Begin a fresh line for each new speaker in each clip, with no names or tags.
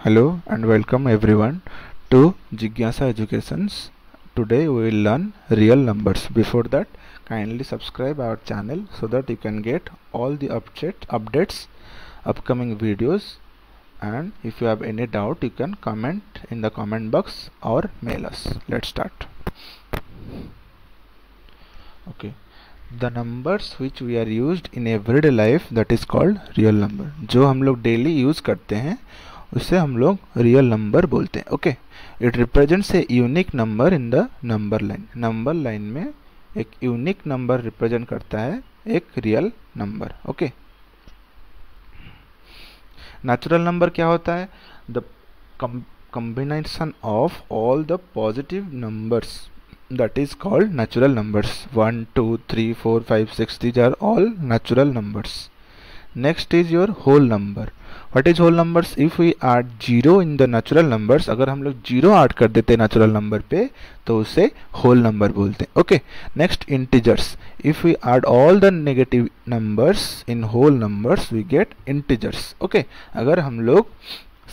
Hello and welcome everyone to Jigyasa Educations. Today we will learn real numbers. Before that, kindly subscribe our channel so that you can get all the updates, upcoming videos, and if you have any doubt you can comment in the comment box or mail us. Let's start. Okay. The numbers which we are used in everyday life, that is called real number. जो हम लोग daily use करते हैं उसे हम लोग real number बोलते हैं. Okay, it represents a unique number in the number line. Number line में एक यूनिक नंबर रिप्रेजेंट करता है एक real number. Okay, natural number क्या होता है? The combination of all the positive numbers, that is called natural numbers. 1 2 3 4 5 6, these are all natural numbers. Next is your whole number. What is whole numbers? If we add 0 in the natural numbers, अगर हम लोग 0 add कर देते हैं natural number पे तो उसे whole number बोलते हैं. Okay, next integers. If we add all the negative numbers in whole numbers, we get integers. Okay, अगर हम लोग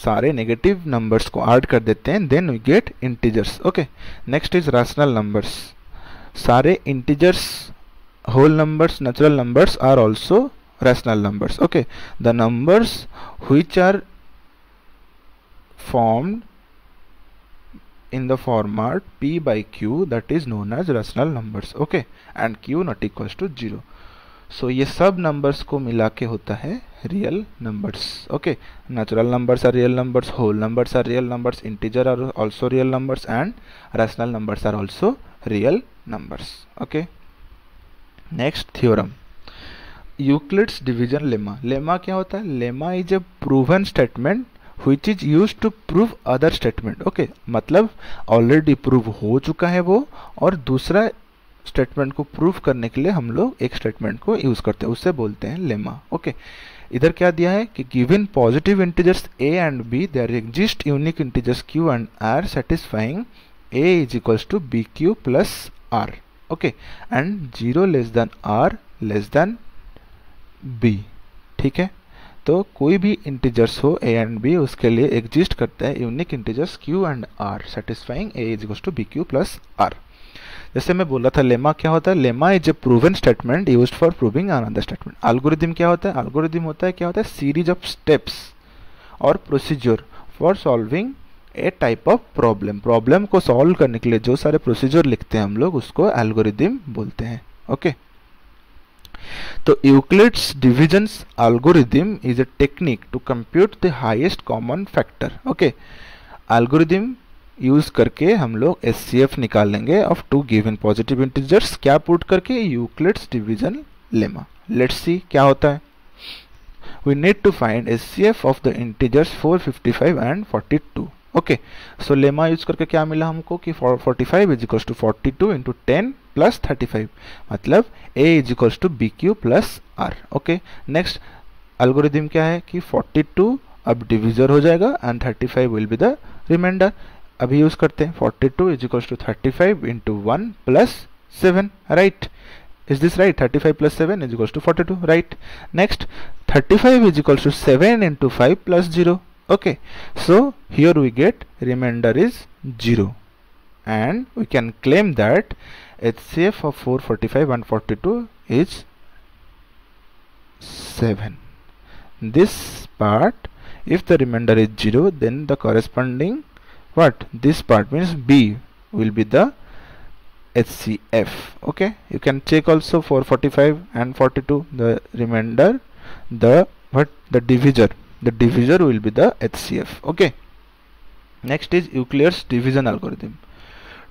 सारे नेगेटिव नंबर्स को ऐड कर देते हैं then we get integers. Okay, next is rational numbers. सारे integers, whole numbers, natural numbers are also rational numbers. Okay, the numbers which are formed in the format p by q, that is known as rational numbers. Okay, and q not equals to 0. So ये सब numbers को मिला के होता है real numbers. Okay, natural numbers are real numbers, whole numbers are real numbers, integer are also real numbers, and rational numbers are also real numbers. Okay, next theorem. Euclids division lemma. Lemma क्या होता है? Lemma is a proven statement which is used to prove other statement. Okay, मतलब already prove हो चुका है वो, और दूसरा statement को prove करने के लिए हम लोग एक statement को use करते हैं, उससे बोलते हैं lemma. Okay, इधर क्या दिया है कि given positive integers a and b, there exist unique integers q and r satisfying a is equals to bq plus r. Okay, and 0 less than r less than b. ठीक है, तो कोई भी इंटीजर्स हो a एंड b, उसके लिए exist करता है unique integers q and r satisfying a is equals to bq plus r. जैसे मैं बोला था लेमा क्या होता है? Lemma is a proven statement used for proving another statement. Algorithm क्या होता है? एल्गोरिथम होता है क्या होता है? सीरीज ऑफ स्टेप्स और procedure for solving a type of problem. Problem को सॉल्व करने के लिए जो सारे प्रोसीजर लिखते हैं हम लोग उसको एल्गोरिथम बोलते हैं. ओके, तो Euclids divisions algorithm is a technique to compute the highest common factor. Okay, algorithm use करके हम लोग SCF निकाल लेंगे of two given positive integers. क्या पुट करके? Euclids division lemma. Let's see क्या होता है. We need to find SCF of the integers 455 and 42. Okay, so lemma use करके क्या मिला हमको कि 45 is equals to 42 into 10 plus 35, मतलब a is equals to B Q plus R. Okay, next algorithm क्या है कि 42 अब डिविजर हो जाएगा and 35 will be the remainder. अभी यूज करते हैं 42 is equals to 35 into 1 plus 7. Right, is this right? 35 plus 7 is equals to 42. right, next 35 is equals to 7 into 5 plus 0. okay, so here we get remainder is 0 and we can claim that HCF of 445 and 42 is 7. This part, if the remainder is 0, then the corresponding what? This part means B will be the HCF. okay, you can check also 445 and 42, the remainder, the divisor will be the HCF. okay, next is Euclids division algorithm.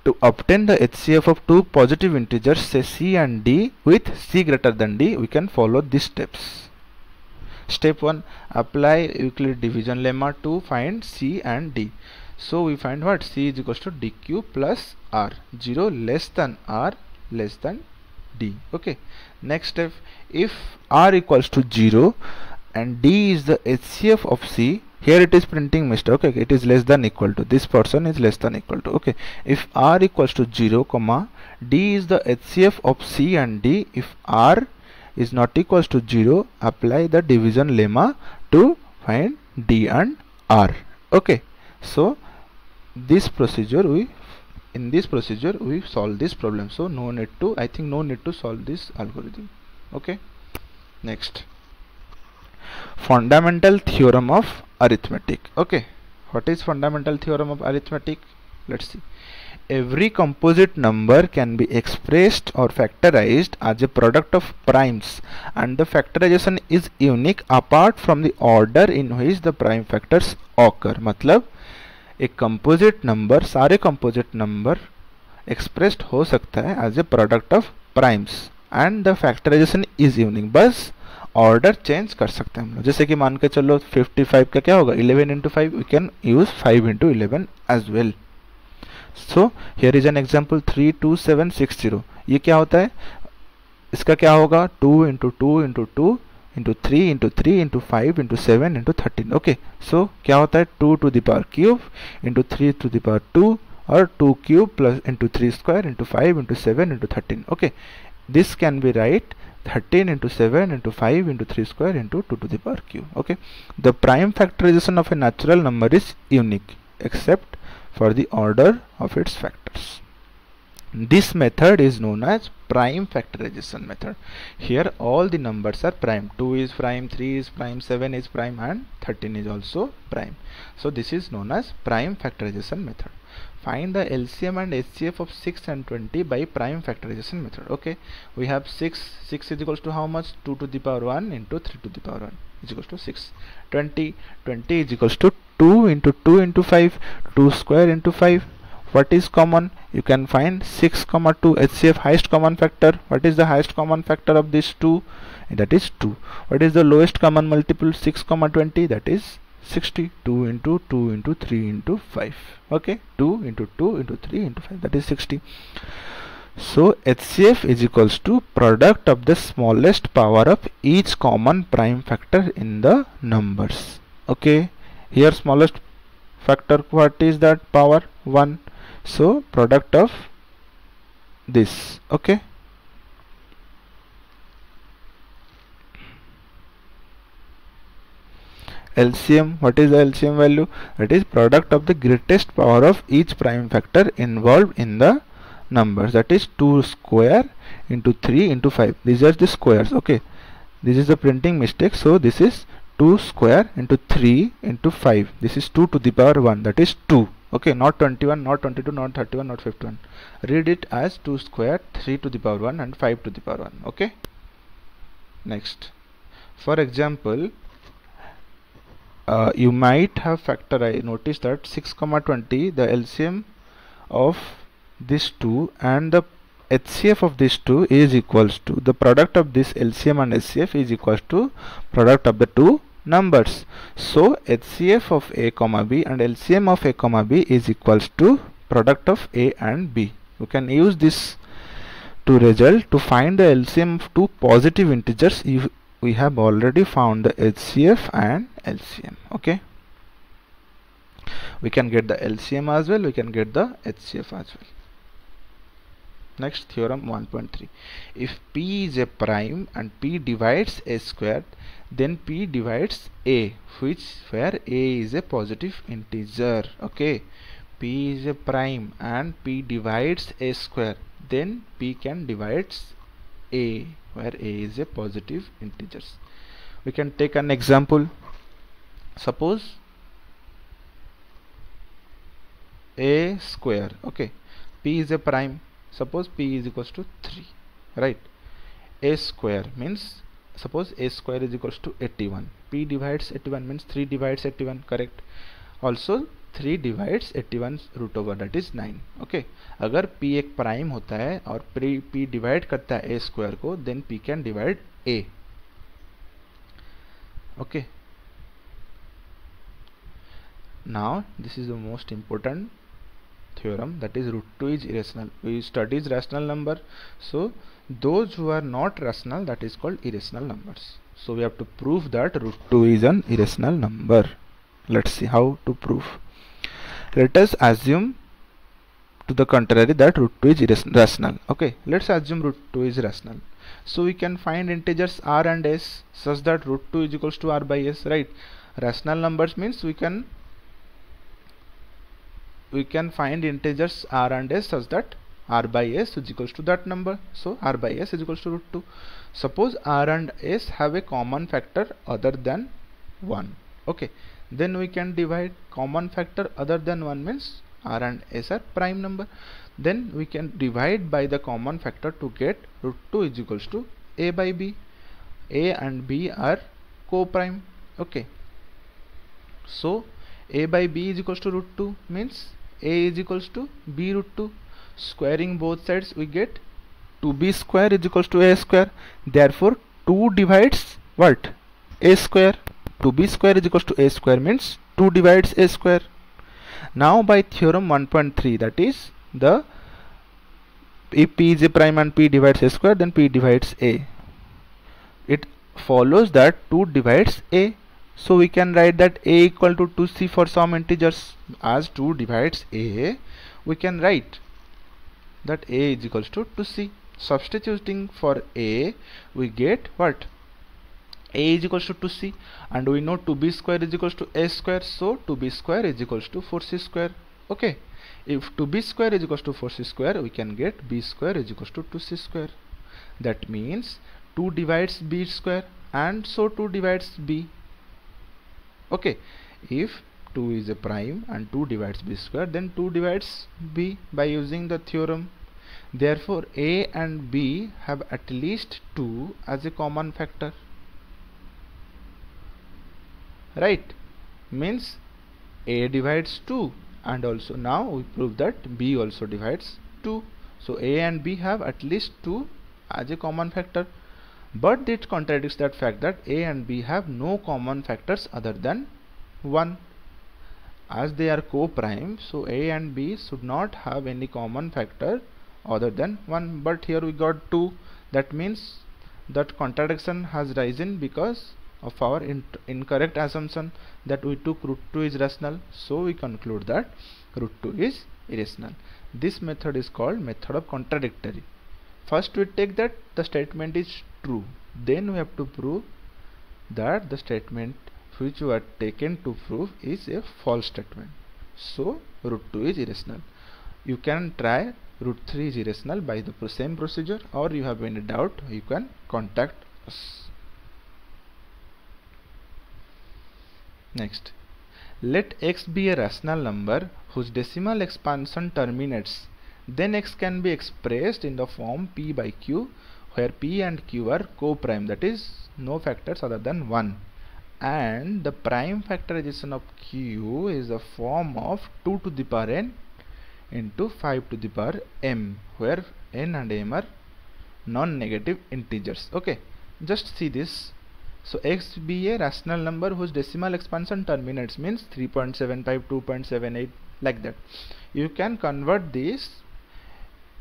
To obtain the HCF of two positive integers say c and d with c greater than d, we can follow these steps. Step 1, apply Euclid division lemma to find c and d. So we find what? c is equals to dq plus r, 0 less than r less than d. okay, next step, if r equals to 0 and d is the HCF of c, here it is printing mistake. okay, it is less than equal to, this person is less than equal to. okay, if r equals to 0 comma d is the HCF of c and d, if r is not equals to 0, apply the division lemma to find d and r. Okay, so this procedure in this procedure we solve this problem, so no need to, I think no need to solve this algorithm. Okay, next, fundamental theorem of arithmetic. Okay, what is fundamental theorem of arithmetic? Let's see. Every composite number can be expressed or factorized as a product of primes, and the factorization is unique apart from the order in which the prime factors occur. मतलब एक composite number, सारे composite number expressed हो सकता है as a product of primes and the factorization is unique, बस order change कर सकते हैं हम लोग. जैसे कि मान के चलो 55 का क्या होगा, 11 into 5, we can use 5 into 11 as well. So here is an example 32760. ये क्या होता है, इसका क्या होगा, 2 into 2 into 2 into 3 into 3 into 5 into 7 into 13. Okay, सो क्या होता है, 2 to the power cube into 3 to the power 2 और 2 cube plus into 3 square into 5 into 7 into 13. Okay, this can be right 13 into 7 into 5 into 3 square into 2 to the power cube. Okay, the prime factorization of a natural number is unique except for the order of its factors. This method is known as prime factorization method. Here all the numbers are prime. 2 is prime, 3 is prime, 7 is prime and 13 is also prime. So this is known as prime factorization method. Find the LCM and HCF of 6 and 20 by prime factorization method. Okay, we have 6 is equals to how much, 2 to the power 1 into 3 to the power 1 is equals to 6. 20 is equals to 2 into 2 into 5, 2 square into 5. What is common? You can find 6 comma 2, HCF highest common factor. What is the highest common factor of this 2? That is 2. What is the lowest common multiple? 6 comma 20, that is 60. 2 into 2 into 3 into 5. Okay, 2 into 2 into 3 into 5, that is 60. So HCF is equals to product of the smallest power of each common prime factor in the numbers. Okay, here smallest factor, what is that, power 1. So product of this. Okay, LCM, what is the LCM value? That is product of the greatest power of each prime factor involved in the numbers, that is 2 square into 3 into 5. These are the squares. Okay, this is the printing mistake, so this is 2 square into 3 into 5. This is 2 to the power 1, that is 2. Okay, not 21, not 22, not 31, not 51. Read it as 2 square, 3 to the power 1 and 5 to the power 1. Okay, next, for example, you might have factorized, notice that 6 comma 20, the LCM of this 2 and the HCF of this 2 is equals to, the product of this LCM and HCF is equals to product of the two numbers. So HCF of a comma b and LCM of a comma b is equals to product of a and b. You can use this to result to find the LCM of two positive integers if we have already found the HCF and LCM. Okay, we can get the LCM as well, we can get the HCF as well. Next, theorem 1.3. If P is a prime and P divides a squared, then P divides A, where A is a positive integer. Okay, P is a prime and P divides a square, then P can divide A, where A is a positive integer. We can take an example. Suppose A square. Okay, P is a prime. Suppose P is equals to 3, right? A square means, suppose A square is equals to 81. P divides 81 means 3 divides 81, correct? Also 3 divides 81 root over, that is 9. Okay, अगर P एक prime होता है और P divide करता है A square को, then P can divide A. Okay, now this is the most important theorem, that is root 2 is irrational. We studied rational number, so those who are not rational, that is called irrational numbers. So we have to prove that root 2 is an irrational number. Let's see how to prove. Let us assume to the contrary that root 2 is rational. Okay, let's assume root 2 is rational. So we can find integers r and s such that root 2 is equals to r by s, right? Rational numbers means we can we can find integers r and s such that r by s is equals to that number. So r by s is equals to root 2. Suppose r and s have a common factor other than 1. Okay, then we can divide. Common factor other than 1 means r and s are prime number. Then we can divide by the common factor to get root 2 is equals to a by b. A and b are co-prime. Okay, so a by b is equals to root 2 means a is equals to b root 2. Squaring both sides we get 2b square is equals to a square. Therefore 2 divides what? A square. 2b square is equals to a square means 2 divides a square. Now by theorem 1.3, that is, if p is a prime and p divides a square, then p divides a. It follows that 2 divides a. So we can write that a equal to 2c for some integers. As 2 divides a, we can write that a is equals to 2c. Substituting for a, we get what? A is equals to 2c, and we know 2b square is equals to a square, so 2b square is equals to 4c square. Okay, if 2b square is equals to 4c square, we can get b square is equals to 2c square. That means 2 divides b square, and so 2 divides b. Okay, if 2 is a prime and 2 divides b square, then 2 divides b by using the theorem. Therefore a and b have at least 2 as a common factor. Right, means a divides 2, and also now we prove that b also divides 2. So a and b have at least 2 as a common factor. But it contradicts that fact that a and b have no common factors other than 1. As they are co-prime, so a and b should not have any common factor other than 1. But here we got 2. That means that contradiction has risen because of our incorrect assumption that we took root 2 is rational. So we conclude that root 2 is irrational. This method is called method of contradictory. First we take that the statement is true, then we have to prove that the statement which we are taken to prove is a false statement. So root 2 is irrational. You can try root 3 is irrational by the same procedure, or you have any doubt, you can contact us. Next, let x be a rational number whose decimal expansion terminates. Then x can be expressed in the form p by q, where p and q are co-prime, that is, no factors other than 1. And the prime factorization of q is the form of 2 to the power n into 5 to the power m, where n and m are non-negative integers. Okay, just see this. So x be a rational number whose decimal expansion terminates means 3.75, 2.78, like that. You can convert this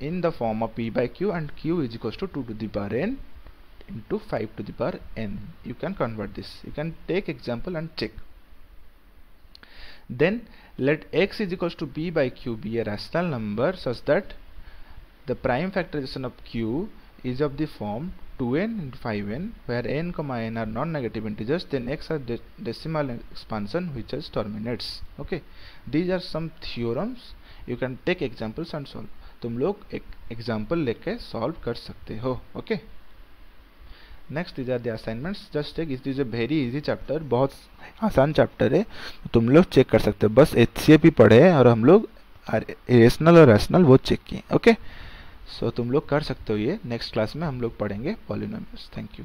in the form of p by q, and q is equals to 2 to the power n into 5 to the power n. You can convert this. You can take example and check. Then let x is equals to p by q be a rational number such that the prime factorization of q is of the form 2n into 5n, where n, n are non-negative integers, then x are decimal expansion which is terminates. Okay, these are some theorems. You can take examples and solve. तुम लोग एक example लेके solve कर सकते हो. Okay, next these are the assignments. Just check, it is a very easy chapter, बहुत आसान chapter है, तुम लोग चेक कर सकते हो. बस HCF पढ़े और हम लोग इरेशनल और रैशनल वो चेक किए. ओके, सो तुम लोग कर सकते हो ये. नेक्स्ट क्लास में हम लोग पढ़ेंगे पॉलिनोमियल्स. Thank you.